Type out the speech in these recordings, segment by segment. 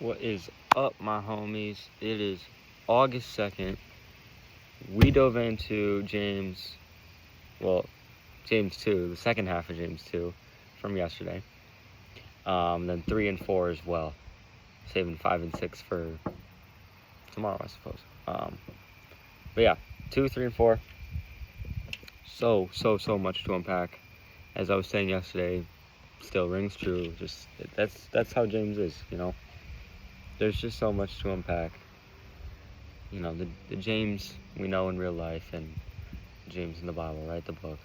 What is up, my homies? It is August 2nd. We dove into James 2, the second half of James 2 from yesterday. Then 3 and 4 as well. Saving 5 and 6 for tomorrow, I suppose. But yeah, 2, 3, and 4. So much to unpack. As I was saying yesterday, still rings true. Just that's how James is, you know. There's just so much to unpack. You know, the James we know in real life and James in the Bible, right? The book.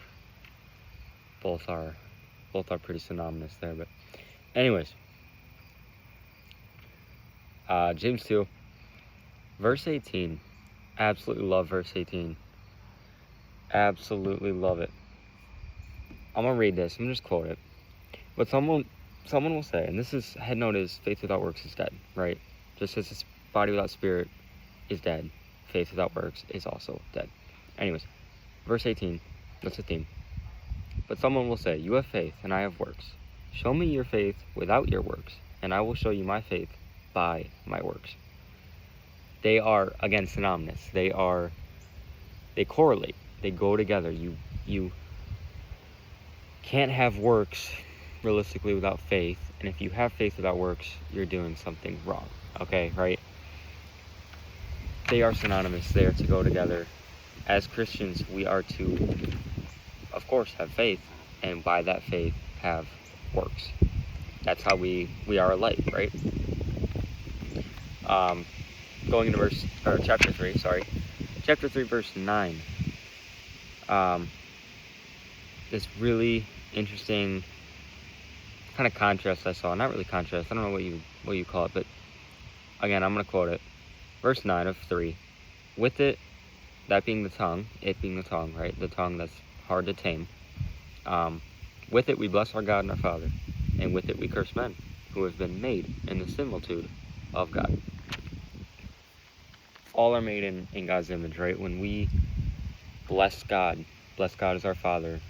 Both are pretty synonymous there. But anyways, James 2, verse 18. Absolutely love verse 18. Absolutely love it. I'm gonna read this. I'm gonna just quote it. But someone will say, and this is, head note is, faith without works is dead, right? Just as this body without spirit is dead, faith without works is also dead. Anyways, verse 18, that's the theme. But someone will say, you have faith and I have works. Show me your faith without your works, and I will show you my faith by my works. They are, again, synonymous. They correlate. They go together. You can't have works realistically without faith, and if you have faith without works, you're doing something wrong. Okay, right? They are synonymous. They are to go together. As Christians, we are to, of course, have faith, and by that faith, have works. That's how we are a light, right? Going into chapter 3, verse 9. This really interesting kind of contrast I saw. Not really contrast. I don't know what you call it, but again, I'm going to quote it. Verse 9 of 3. With it, that being the tongue, it being the tongue, right? The tongue that's hard to tame. With it we bless our God and our Father, and with it we curse men who have been made in the similitude of God. All are made in God's image, right? When we bless God as our Father,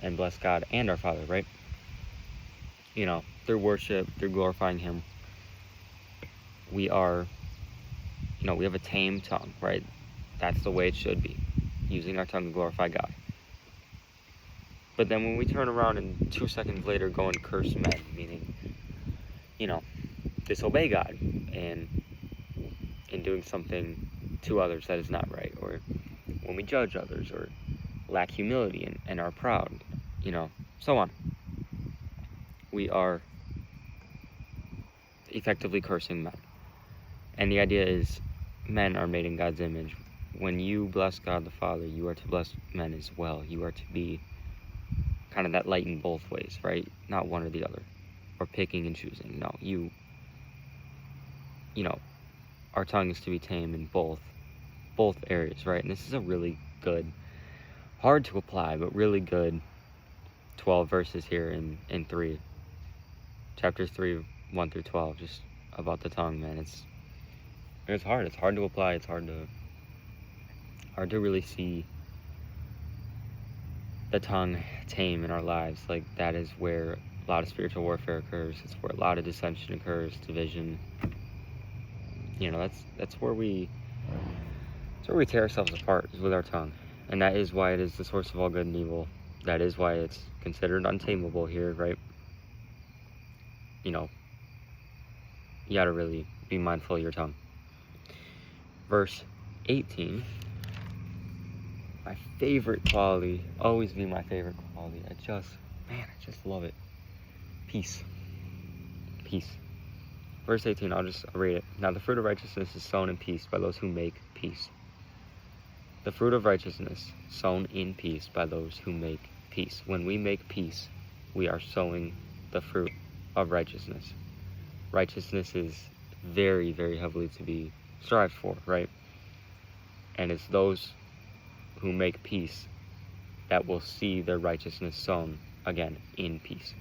and bless God and our Father, right? You know, through worship, through glorifying Him, we are, you know, we have a tame tongue, right? That's the way it should be, using our tongue to glorify God. But then when we turn around and 2 seconds later go and curse men, meaning, you know, disobey God and in doing something to others that is not right, or when we judge others, or lack humility and are proud, you know, so on. We are effectively cursing men. And the idea is, men are made in God's image. When you bless God the Father, you are to bless men as well. You are to be kind of that light in both ways, right? Not one or the other, or picking and choosing. No, you know, our tongue is to be tame in both areas, right? And this is a really good, hard to apply, but really good 12 verses here in 3. Chapter 3, 1 through 12, just about the tongue, man. It's hard. It's hard to apply. It's hard to really see the tongue tame in our lives. Like, that is where a lot of spiritual warfare occurs. It's where a lot of dissension occurs, division. You know, that's where we tear ourselves apart, is with our tongue. And that is why it is the source of all good and evil. That is why it's considered untamable here, right? You know, you gotta really be mindful of your tongue. Verse 18, my favorite quality, always be my favorite quality. I just love it. Peace. Verse 18, I'll read it. Now the fruit of righteousness is sown in peace by those who make peace. The fruit of righteousness sown in peace by those who make peace. When we make peace, we are sowing the fruit of righteousness. Righteousness is very, very heavily to be strived for, right? And it's those who make peace that will see their righteousness sown again in peace.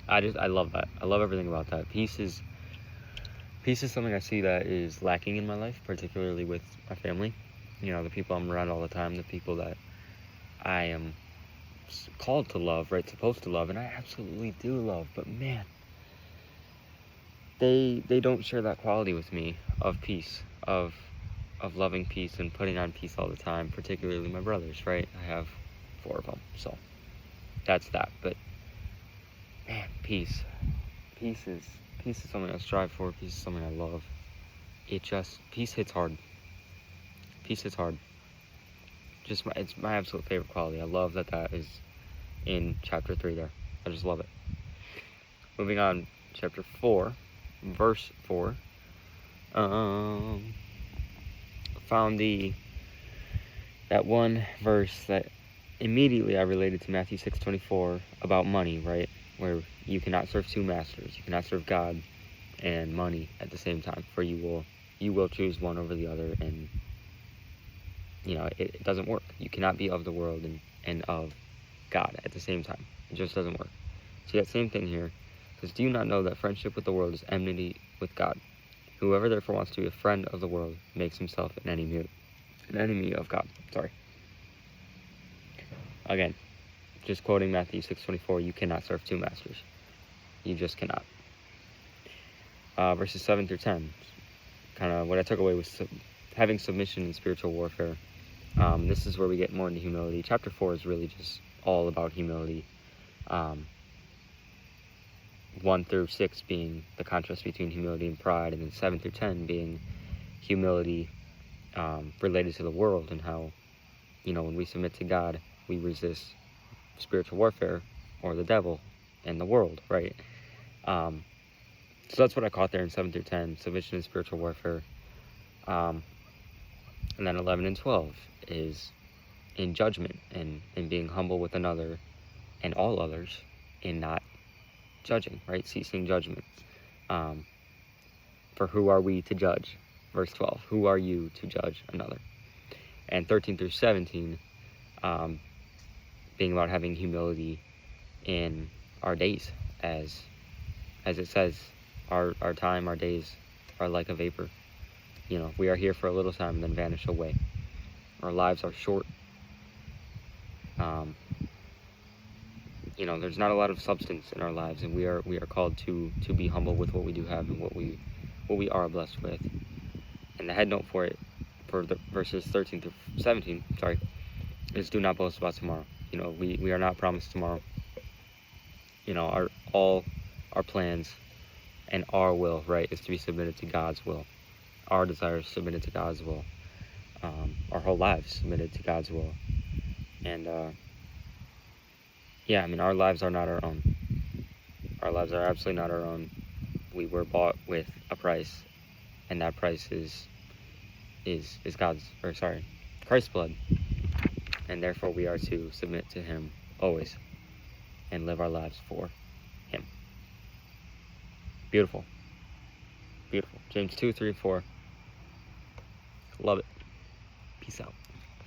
I love that. I love everything about that. Peace is something I see that is lacking in my life, particularly with my family. You know, the people I'm around all the time, the people that I am called to love, right? Supposed to love, and I absolutely do love. But man, they don't share that quality with me of peace, of loving peace and putting on peace all the time, particularly my brothers, right? I have 4 of them, so that's that. But man, peace is something I strive for. Peace is something I love. Peace hits hard. Peace hits hard. It's my absolute favorite quality. I love that is in chapter 3 there. I just love it. Moving on, chapter 4, verse 4. Found that one verse that immediately I related to Matthew 6:24 about money, right? Where you cannot serve 2 masters. You cannot serve God and money at the same time, for you will choose one over the other, and it doesn't work. You cannot be of the world and of God at the same time. It just doesn't work. See, that same thing here says, do you not know that friendship with the world is enmity with God? Whoever therefore wants to be a friend of the world makes himself an enemy of God. Sorry. Again, just quoting Matthew 6:24, you cannot serve 2 masters. You just cannot. Verses 7 through 10. Kind of what I took away was having submission in spiritual warfare. This is where we get more into humility. Chapter 4 is really just all about humility. 1 through 6 being the contrast between humility and pride, and then 7 through 10 being humility related to the world, and how, when we submit to God, we resist spiritual warfare, or the devil, and the world, right? So that's what I caught there in 7 through 10, submission and spiritual warfare. And then 11 and 12 is in judgment, and being humble with another and all others, in not judging, right? Ceasing judgment. For who are we to judge? Verse 12, who are you to judge another? And 13 through 17, being about having humility in our days, as it says, our time, our days are like a vapor. We are here for a little time and then vanish away. Our lives are short. There's not a lot of substance in our lives, and we are called to be humble with what we do have and what we are blessed with. And the head note for the verses 13 through 17, is do not boast about tomorrow. We are not promised tomorrow. All our plans and our will, right, is to be submitted to God's will. Our desires submitted to God's will. Our whole lives submitted to God's will. And our lives are not our own. Our lives are absolutely not our own. We were bought with a price, and that price is Christ's blood. And therefore we are to submit to Him always and live our lives for Him. Beautiful. Beautiful. James 2, 3, 4. Love it. Peace out.